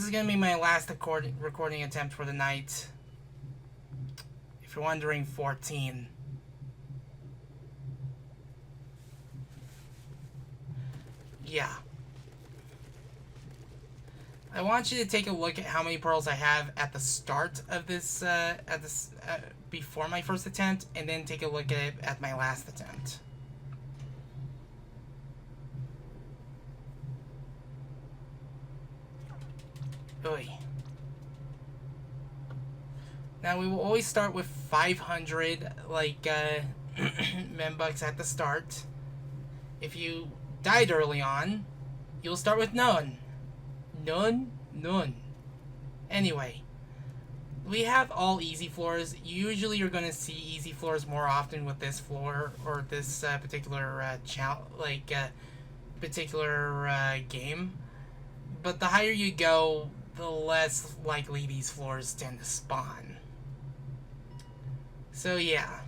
is going to be my last recording attempt for the night. If you're wondering, 14. Yeah. I want you to take a look at how many pearls I have at the start of this, before my first attempt, and then take a look at it at my last attempt. Oy. Now, we will always start with 500, like, membucks at the start. If you died early on, you'll start with none. None. Anyway, we have all easy floors. Usually you're going to see easy floors more often with this floor, or this particular game. But the higher you go, the less likely these floors tend to spawn. So yeah,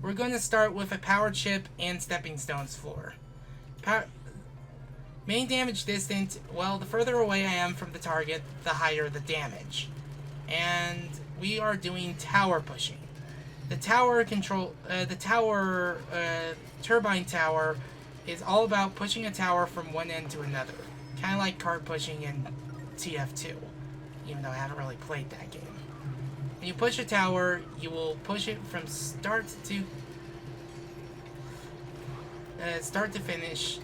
we're going to start with a power chip and stepping stones floor. Main damage distance, well, the further away I am from the target, the higher the damage. And we are doing tower pushing. The turbine tower is all about pushing a tower from one end to another. Kind of like cart pushing in TF2, even though I haven't really played that game. When you push a tower, you will push it from start to finish,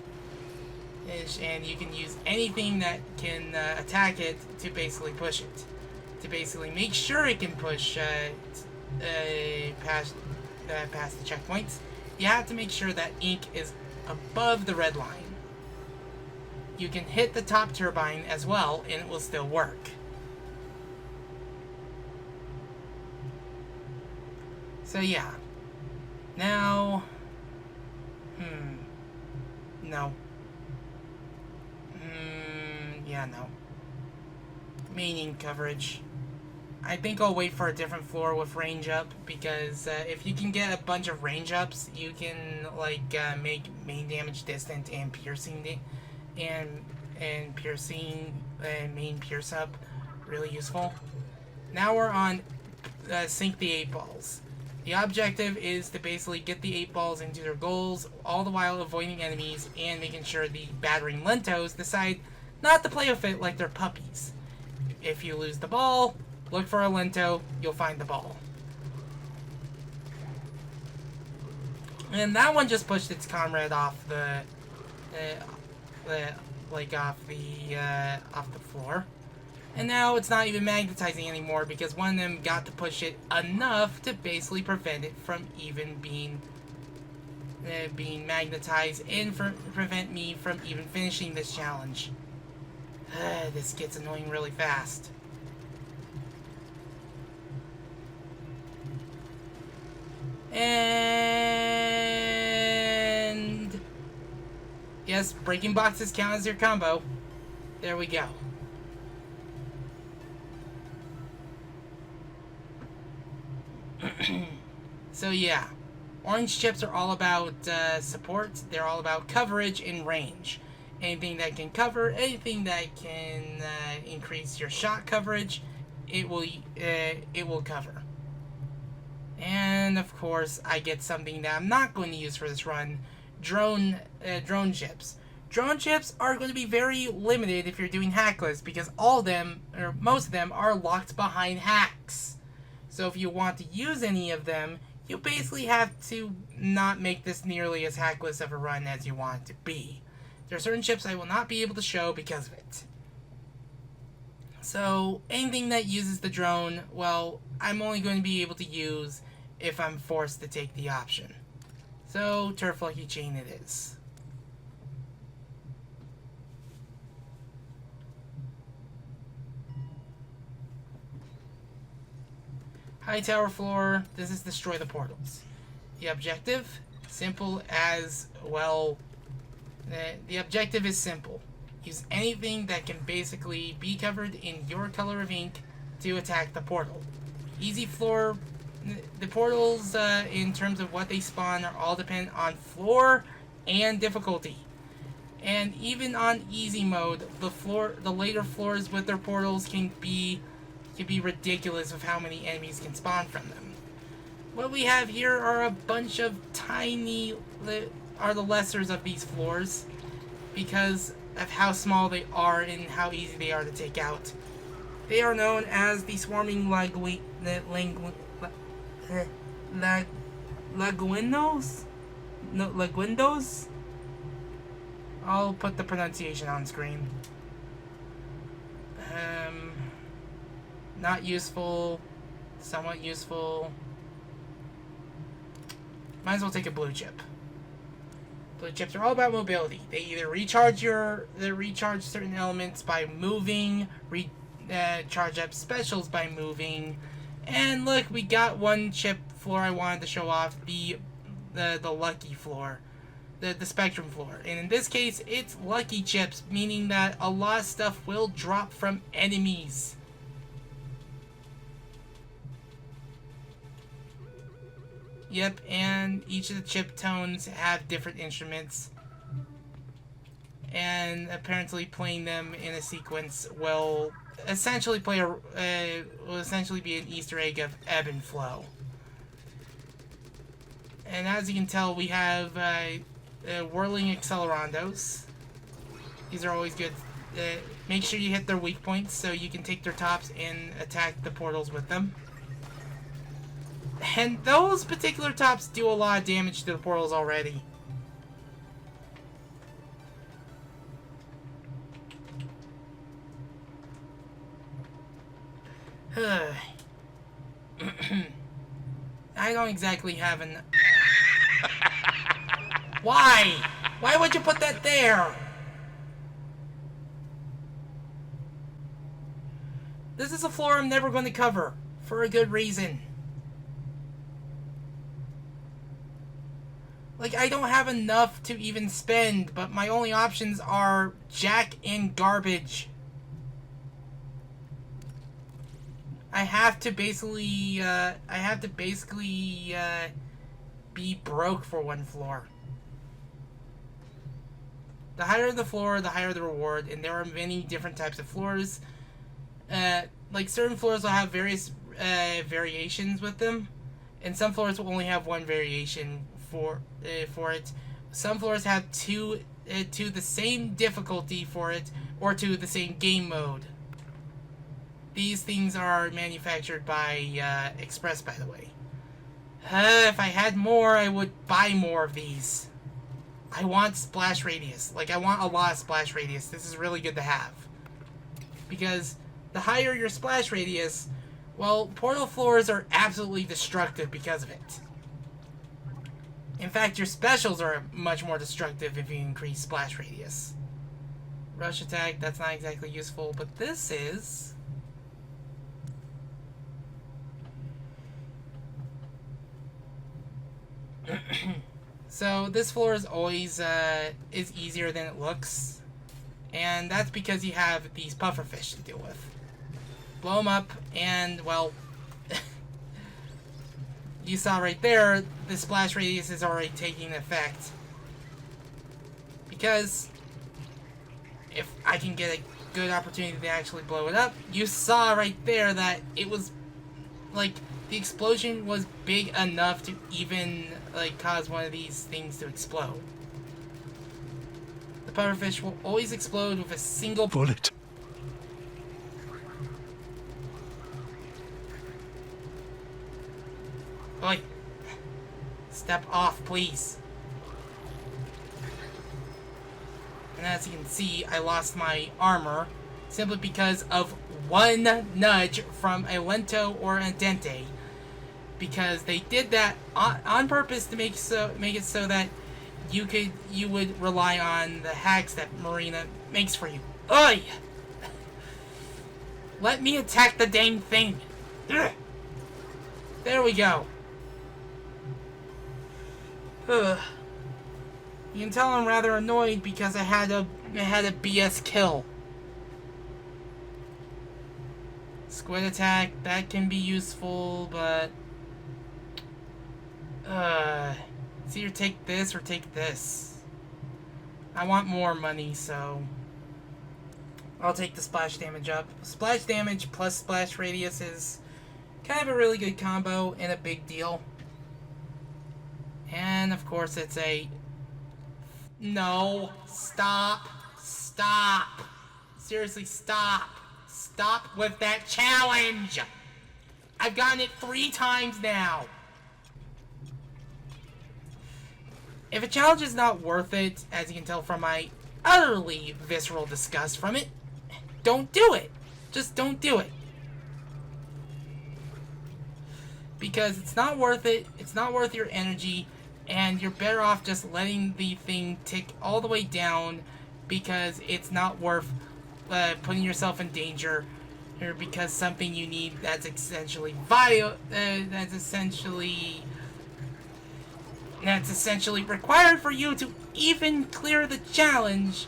and you can use anything that can attack it to basically push it. To basically make sure it can push past the checkpoints, you have to make sure that ink is above the red line. You can hit the top turbine as well, and it will still work. So yeah. Now... No. Yeah, no. Meaning coverage. I think I'll wait for a different floor with range up, because if you can get a bunch of range ups, you can make main damage distant and piercing main pierce up really useful. Now we're on sink the 8 balls. The objective is to basically get the 8 balls into their goals, all the while avoiding enemies and making sure the battering lentos decide not to play with it like they're puppies. If you lose the ball, look for a lento, you'll find the ball. And that one just pushed its comrade off the floor. And now it's not even magnetizing anymore, because one of them got to push it enough to basically prevent it from even being magnetized, and prevent me from even finishing this challenge. This gets annoying really fast. And yes, breaking boxes count as your combo. There we go. So yeah, orange chips are all about support. They're all about coverage and range. Anything that can cover, anything that can increase your shot coverage, it will cover. And of course, I get something that I'm not going to use for this run: drone chips. Drone chips are going to be very limited if you're doing Hackless, because all of them, or most of them, are locked behind hacks. So if you want to use any of them, you basically have to not make this nearly as Hackless of a run as you want it to be. There are certain chips I will not be able to show because of it. So anything that uses the drone, well, I'm only going to be able to use if I'm forced to take the option. So Turf Lucky Chain it is. High tower floor, this is destroy the portals. The objective, simple as, well, the objective is simple. Use anything that can basically be covered in your color of ink to attack the portal. Easy floor, the portals in terms of what they spawn are all dependent on floor and difficulty. And even on easy mode, the later floors with their portals can be ridiculous with how many enemies can spawn from them. What we have here are a bunch of tiny, are the lessers of these floors, because of how small they are and how easy they are to take out. They are known as the swarming laguindos? No, laguindos? I'll put the pronunciation on screen. Not useful. Somewhat useful. Might as well take a blue chip. Blue chips are all about mobility. They either recharge certain elements by moving, charge up specials by moving, and look, we got one chip floor I wanted to show off, the lucky floor, the spectrum floor, and in this case, it's lucky chips, meaning that a lot of stuff will drop from enemies. Yep, and each of the chip tones have different instruments. And apparently playing them in a sequence will essentially be an Easter egg of ebb and flow. And as you can tell, we have whirling accelerandos. These are always good. Make sure you hit their weak points so you can take their tops and attack the portals with them. And those particular tops do a lot of damage to the portals already. I don't exactly have an... Why? Why would you put that there? This is a floor I'm never going to cover. For a good reason. Like, I don't have enough to even spend, but my only options are jack and garbage. I have to basically be broke for one floor. The higher the floor, the higher the reward, and there are many different types of floors. Like, certain floors will have various variations with them, and some floors will only have one variation for it. Some floors have two the same difficulty for it, or to the same game mode. These things are manufactured by Express, by the way. If I had more, I would buy more of these. I want splash radius. Like, I want a lot of splash radius. This is really good to have. Because the higher your splash radius, well, portal floors are absolutely destructive because of it. In fact, your specials are much more destructive if you increase splash radius. Rush attack, that's not exactly useful, but this is... So, this floor is always is easier than it looks. And that's because you have these pufferfish to deal with. Blow them up, and, well... You saw right there, the splash radius is already taking effect. Because if I can get a good opportunity to actually blow it up, you saw right there that it was, like, the explosion was big enough to even, like, cause one of these things to explode. The pufferfish will always explode with a single bullet. Oi! Step off, please. And as you can see, I lost my armor simply because of one nudge from a Lento or a Dente. Because they did that on purpose to make it so that you would rely on the hacks that Marina makes for you. Oi! Let me attack the dang thing. Ugh. There we go. Ugh. You can tell I'm rather annoyed because I had a BS kill. Squid attack, that can be useful, but it's either take this or take this. I want more money, so I'll take the splash damage up. Splash damage plus splash radius is kind of a really good combo and a big deal. And of course it's a... No. Stop. Stop. Seriously, stop. Stop with that challenge. I've gotten it 3 times now. If a challenge is not worth it, as you can tell from my utterly visceral disgust from it, don't do it. Just don't do it. Because it's not worth it, it's not worth your energy, and you're better off just letting the thing tick all the way down because it's not worth putting yourself in danger or because something you need that's essentially that's essentially required for you to even clear the challenge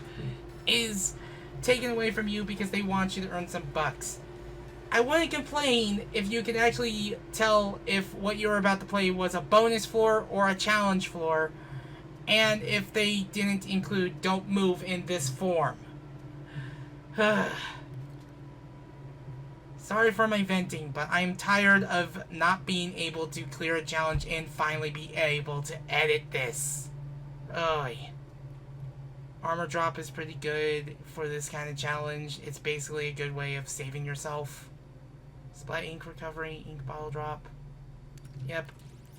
is taken away from you because they want you to earn some bucks. I wouldn't complain if you could actually tell if what you were about to play was a bonus floor or a challenge floor, and if they didn't include don't move in this form. Sorry for my venting, but I'm tired of not being able to clear a challenge and finally be able to edit this. Oy. Armor drop is pretty good for this kind of challenge. It's basically a good way of saving yourself. Splat ink recovery, ink bottle drop. Yep,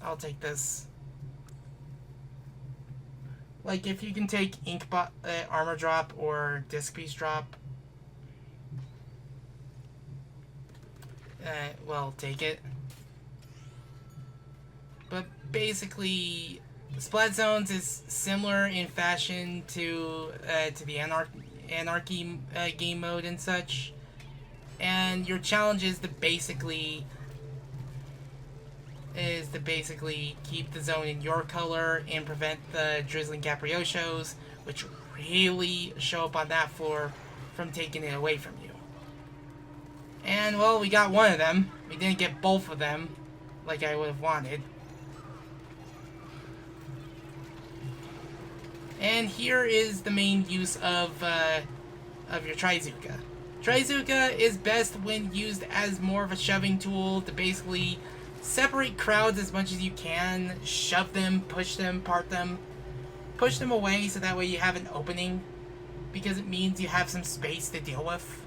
I'll take this. Like, if you can take armor drop or disc piece drop, well, take it. But basically, Splat Zones is similar in fashion to the Anarchy game mode and such. And your challenge is to basically keep the zone in your color and prevent the drizzling Capriosos, which really show up on that floor, from taking it away from you. And, well, we got one of them. We didn't get both of them, like I would have wanted. And here is the main use of your Trizuka. Trizuka is best when used as more of a shoving tool to basically separate crowds as much as you can, shove them, push them, part them, push them away so that way you have an opening, because it means you have some space to deal with.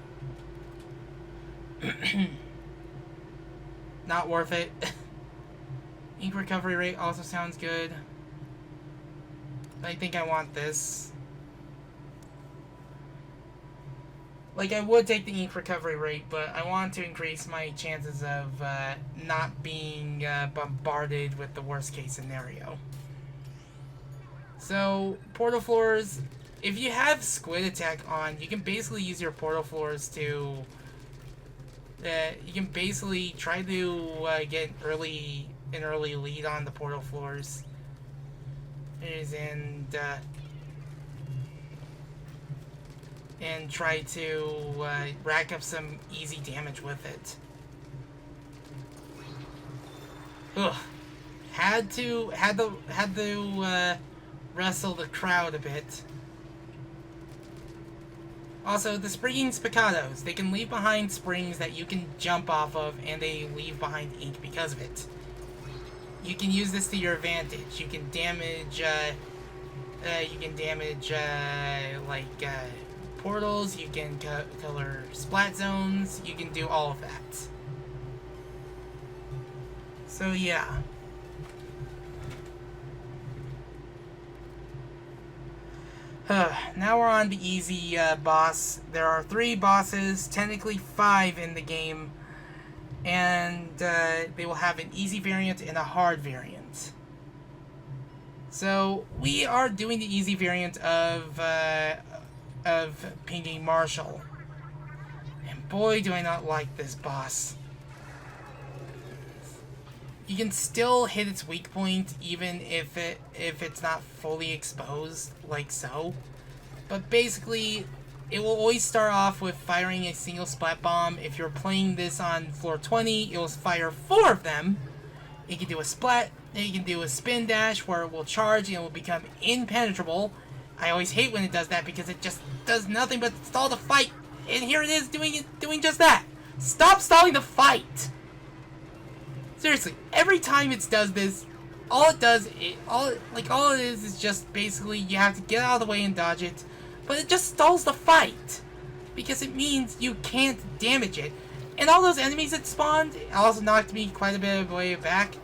Not worth it. Ink recovery rate also sounds good. I think I want this. Like, I would take the ink recovery rate, but I want to increase my chances of not being bombarded with the worst case scenario. So, portal floors, if you have squid attack on, you can basically use your portal floors to... you can basically try to get an early lead on the portal floors. And try to rack up some easy damage with it. Ugh. Had to wrestle the crowd a bit. Also, the springing spiccatos. They can leave behind springs that you can jump off of, and they leave behind ink because of it. You can use this to your advantage. You can damage, portals, you can color splat zones, you can do all of that. So, yeah. Now we're on the easy boss. There are 3 bosses, technically 5 in the game, and they will have an easy variant and a hard variant. So we are doing the easy variant of pinging Marshall, and boy do I not like this boss. You can still hit its weak point even if it's not fully exposed, like so. But basically, it will always start off with firing a single splat bomb. If you're playing this on floor 20, it will fire 4 of them. It can do a splat, and you can do a spin dash where it will charge and it will become impenetrable. I always hate when it does that because it just does nothing but stall the fight. And here it is doing just that. Stop stalling the fight! Seriously, every time it does this, all it is just basically you have to get out of the way and dodge it, but it just stalls the fight because it means you can't damage it. And all those enemies that spawned also knocked me quite a bit of way back.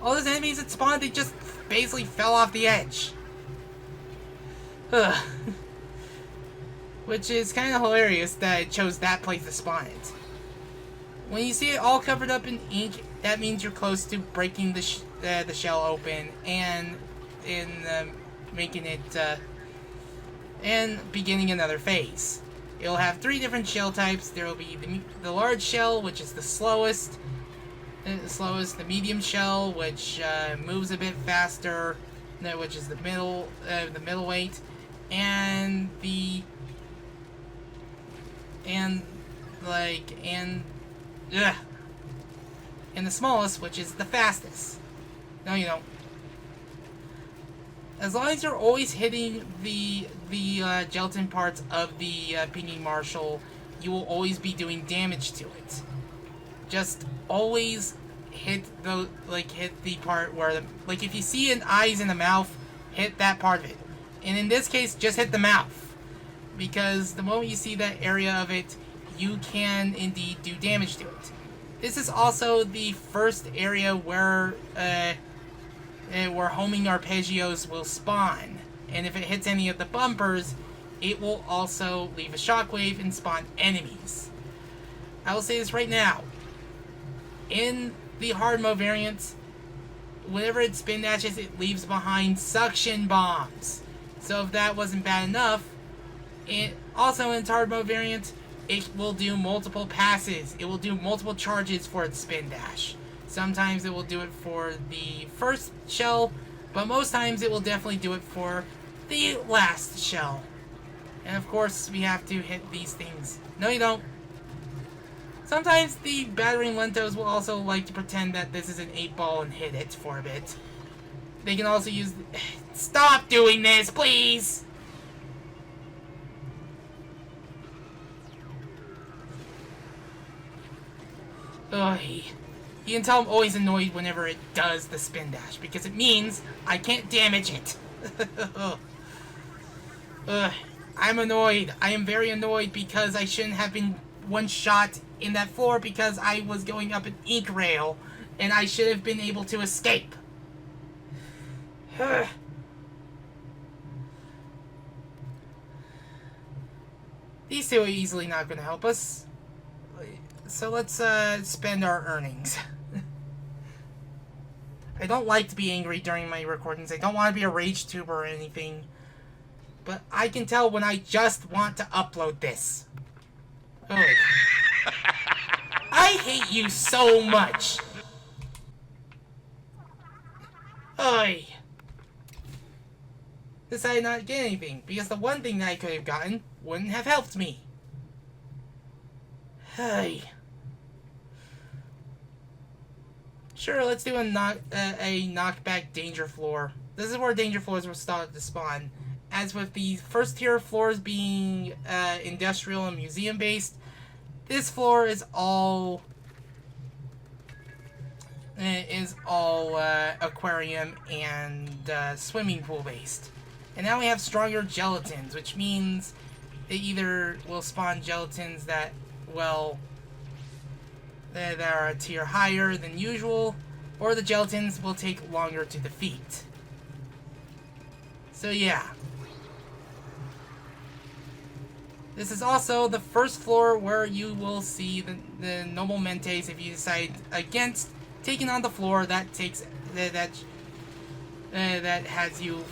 All those enemies that spawned, they just basically fell off the edge. Ugh. Which is kind of hilarious that it chose that place to spawn it. When you see it all covered up in ink, that means you're close to breaking the shell open and making it and beginning another phase. It'll have 3 different shell types. There will be the large shell, which is the slowest, the medium shell, which moves a bit faster, which is the middleweight, and the smallest, which is the fastest. No, you don't. As long as you're always hitting the gelatin parts of the Pinging Marshal, you will always be doing damage to it. Just always hit the part where if you see an eyes in the mouth, hit that part of it. And in this case, just hit the mouth, because the moment you see that area of it, you can indeed do damage to it. This is also the first area where homing arpeggios will spawn, and if it hits any of the bumpers, it will also leave a shockwave and spawn enemies. I will say this right now. In the hard mode variants, whenever it spin dashes, it leaves behind suction bombs. So if that wasn't bad enough, also in its hard mode variant, it will do multiple passes. It will do multiple charges for its spin dash. Sometimes it will do it for the first shell, but most times it will definitely do it for the last shell. And of course, we have to hit these things. No, you don't. Sometimes the battering lentos will also like to pretend that this is an 8-ball and hit it for a bit. They can also use... Stop doing this, please! Ugh. You can tell I'm always annoyed whenever it does the spin dash, because it means I can't damage it. Ugh. I'm annoyed. I am very annoyed because I shouldn't have been one-shot in that floor because I was going up an ink rail, and I should have been able to escape. These two are easily not going to help us. So let's spend our earnings. I don't like to be angry during my recordings. I don't want to be a rage tuber or anything. But I can tell when I just want to upload this. Oh. I hate you so much. Oy. Decided not to get anything, because the one thing that I could have gotten wouldn't have helped me. Hey. Sure, let's do a knockback danger floor. This is where danger floors will start to spawn. As with the first tier floors being industrial and museum based, this floor is all aquarium and swimming pool based. And now we have stronger gelatins, which means they either will spawn gelatins that, well, that are a tier higher than usual, or the gelatins will take longer to defeat. So yeah. This is also the first floor where you will see the noble mentes if you decide against taking on the floor that takes that has you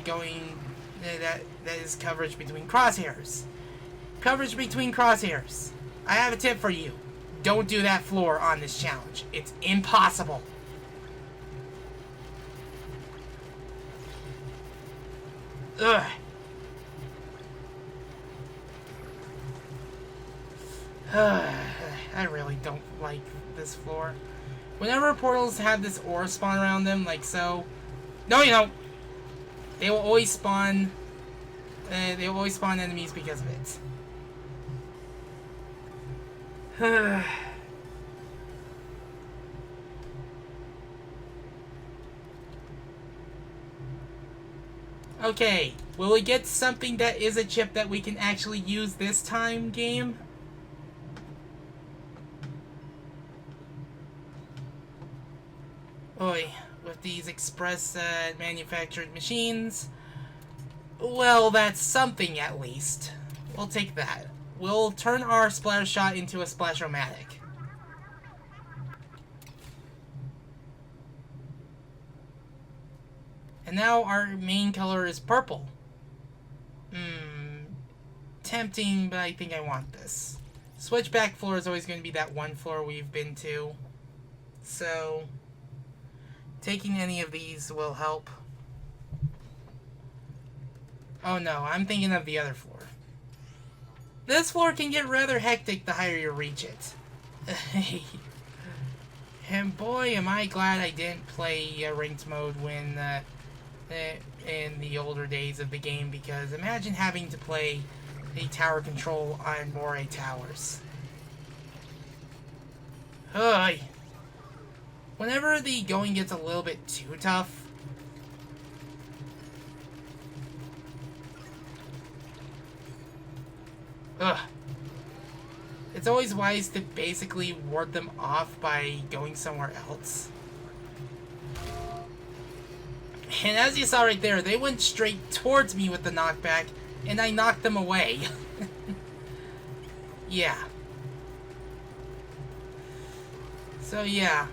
going that is coverage between crosshairs. Coverage between crosshairs. I have a tip for you. Don't do that floor on this challenge. It's impossible. Ugh. I really don't like this floor. Whenever portals have this aura spawn around them, like so... No, you don't! They will always spawn They always spawn enemies because of it. Okay, will we get something that is a chip that we can actually use this time, game? Oi, with these express manufactured machines. Well, that's something at least. We'll take that. We'll turn our splatter shot into a splash-o-matic. And now our main color is purple. Tempting, but I think I want this. Switchback floor is always going to be that one floor we've been to. So, taking any of these will help. Oh no, I'm thinking of the other floor. This floor can get rather hectic the higher you reach it. And boy, am I glad I didn't play ranked mode when in the older days of the game, because imagine having to play a tower control on Moray Towers. Ugh. Whenever the going gets a little bit too tough, it's always wise to basically ward them off by going somewhere else. And as you saw right there, they went straight towards me with the knockback, and I knocked them away. Yeah. So yeah.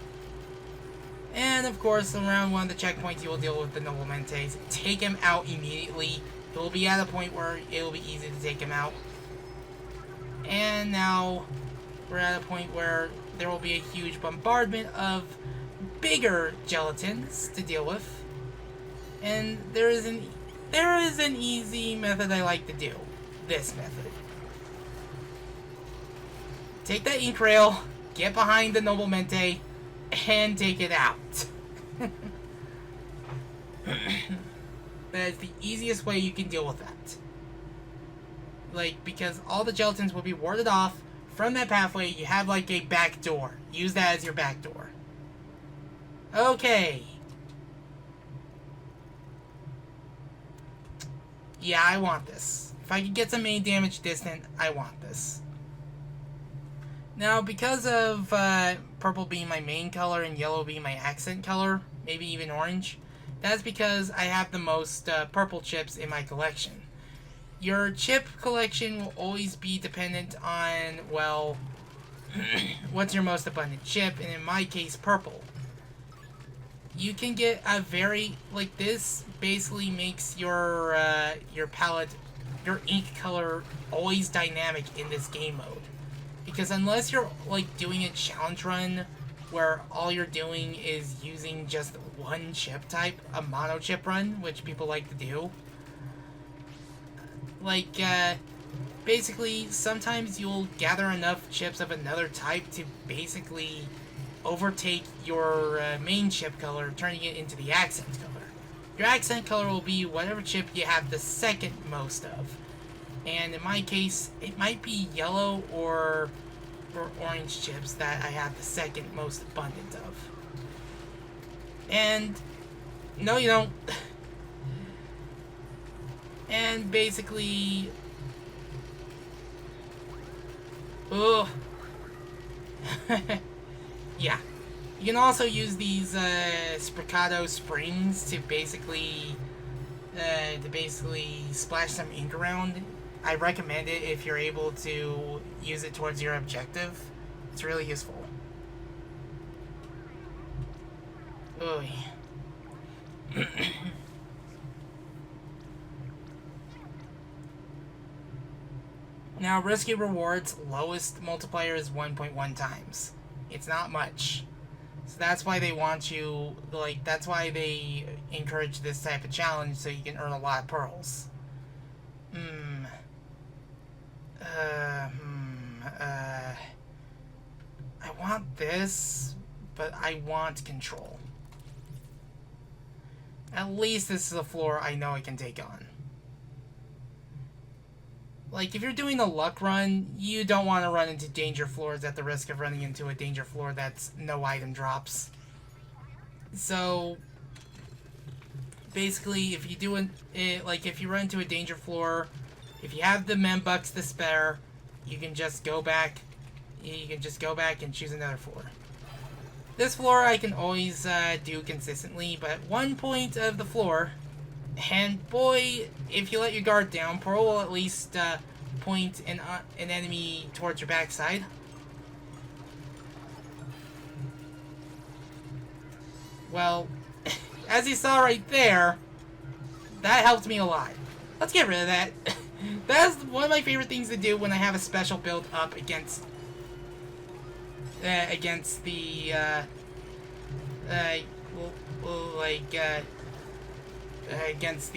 And of course, around one of the checkpoints, you will deal with the Noblementes. Take him out immediately. It will be at a point where it will be easy to take him out. And now we're at a point where there will be a huge bombardment of bigger gelatins to deal with. And there is an easy method I like to do. This method. Take that ink rail, get behind the Noblemente, and take it out. That is the easiest way you can deal with that. Like, because all the gelatins will be warded off from that pathway. You have like a back door. Use that as your back door. Okay. Yeah, I want this. If I can get some main damage distant, I want this. Now, because of purple being my main color and yellow being my accent color, maybe even orange, that's because I have the most purple chips in my collection. Your chip collection will always be dependent on, well, what's your most abundant chip, and in my case, purple. You can get a very, like, this basically makes your palette, your ink color always dynamic in this game mode. Because unless you're, like, doing a challenge run where all you're doing is using just one chip type, a mono chip run, which people like to do, like, basically, sometimes you'll gather enough chips of another type to basically overtake your main chip color, turning it into the accent color. Your accent color will be whatever chip you have the second most of. And in my case, it might be yellow or orange chips that I have the second most abundant of. And no, you don't. And basically, ugh. Yeah. You can also use these Spiccato springs to basically splash some ink around. I recommend it if you're able to use it towards your objective. It's really useful. Oy. Now, risky rewards, lowest multiplier is 1.1 times. It's not much. So that's why they want you, like, that's why they encourage this type of challenge, so you can earn a lot of pearls. I want this, but I want control. At least this is a floor I know I can take on. like, if you're doing a luck run, you don't want to run into danger floors at the risk of running into a danger floor that's no item drops. So, basically, if you do it, like, if you run into a danger floor, if you have the membucks to spare, you can just go back. You can just go back and choose another floor. This floor I can always do consistently, but one point of the floor, and boy, if you let your guard down, Pearl will at least point an enemy towards your backside. Well, as you saw right there, that helped me a lot. Let's get rid of that. That's one of my favorite things to do when I have a special build up against the against the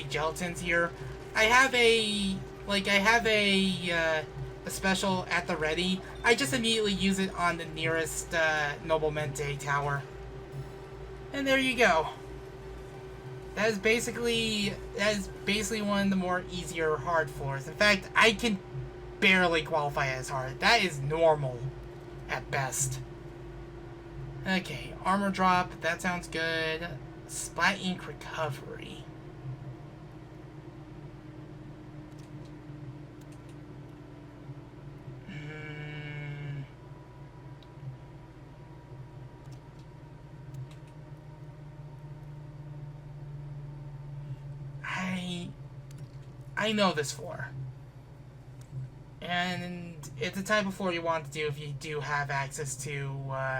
gelatins here. I have a special at the ready. I just immediately use it on the nearest Noblemente tower. And there you go. That is basically one of the more easier hard floors. In fact, I can barely qualify as hard. That is normal at best. Okay, armor drop, that sounds good. Splat ink recovery. I know this floor. And it's the type of floor you want to do if you do have access to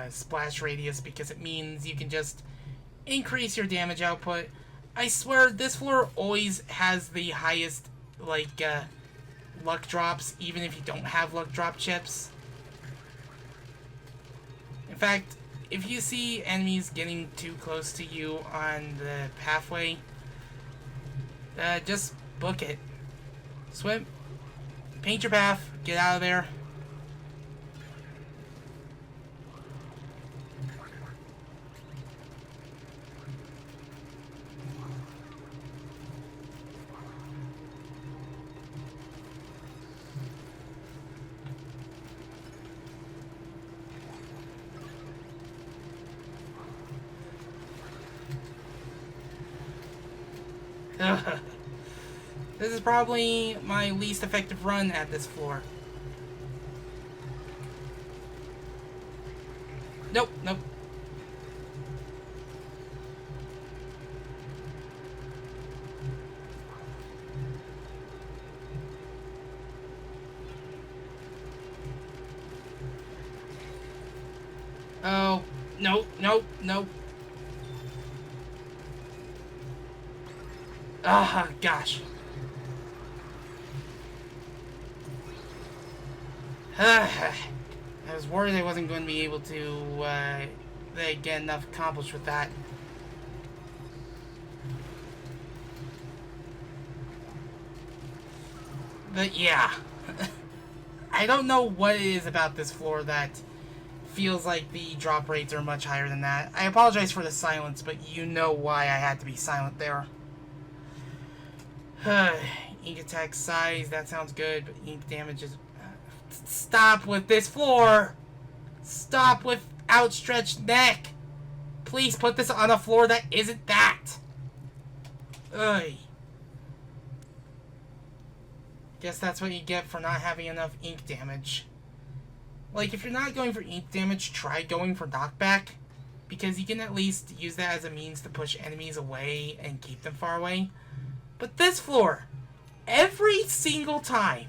splash radius, because it means you can just increase your damage output. I swear, this floor always has the highest, luck drops, even if you don't have luck drop chips. In fact, if you see enemies getting too close to you on the pathway, just book it. Swim. Paint your path. Get out of there. This is probably my least effective run at this floor. Nope, nope. Oh, nope, nope, nope. Ah, gosh. I was worried I wasn't going to be able to get enough accomplished with that. But yeah. I don't know what it is about this floor that feels like the drop rates are much higher than that. I apologize for the silence, but you know why I had to be silent there. Ink attack size, that sounds good, but ink damage is... Stop with this floor! Stop with outstretched neck! Please put this on a floor that isn't that! Ugh. Guess that's what you get for not having enough ink damage. Like, if you're not going for ink damage, try going for knockback. Because you can at least use that as a means to push enemies away and keep them far away. But this floor, every single time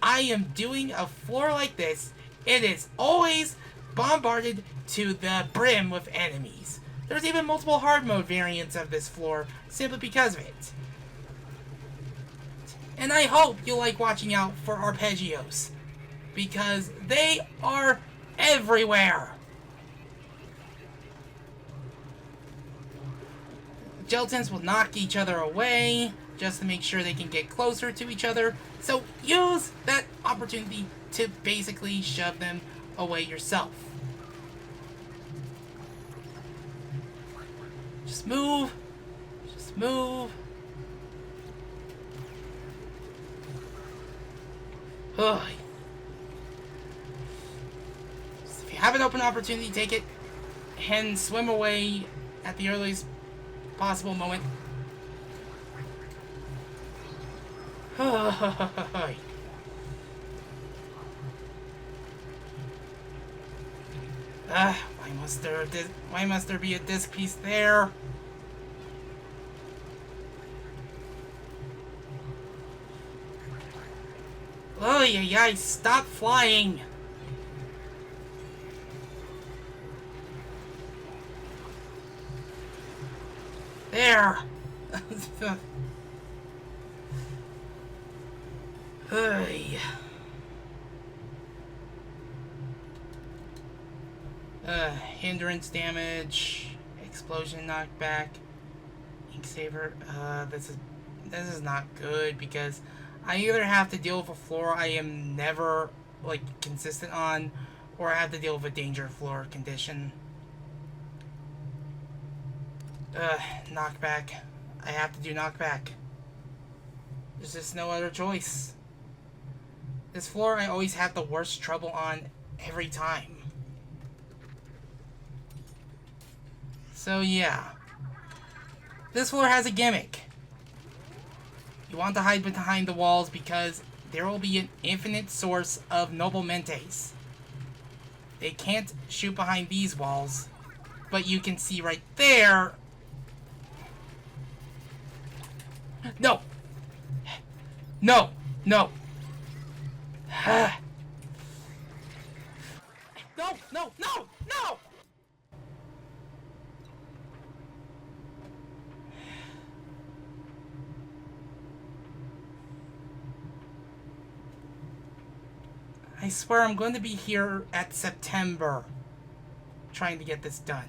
I am doing a floor like this, it is always bombarded to the brim with enemies. There's even multiple hard mode variants of this floor simply because of it. And I hope you like watching out for arpeggios, because they are everywhere. Gelatins will knock each other away just to make sure they can get closer to each other. So use that opportunity to basically shove them away yourself. Just move. Just move. Ugh. If you have an open opportunity, take it and swim away at the earliest possible moment. Why must there be a disc piece there? Oh yeah, stop flying! There! Hey. Hindrance damage, explosion knockback, ink saver. This is not good because I either have to deal with a floor I am never like consistent on, or I have to deal with a danger floor condition. Knockback. I have to do knockback. There's just no other choice. This floor I always have the worst trouble on every time. So yeah. This floor has a gimmick. You want to hide behind the walls because there will be an infinite source of Noble Mentes. They can't shoot behind these walls, but you can see right there. No! No! No! No! No! No! No! I swear I'm going to be here at September trying to get this done.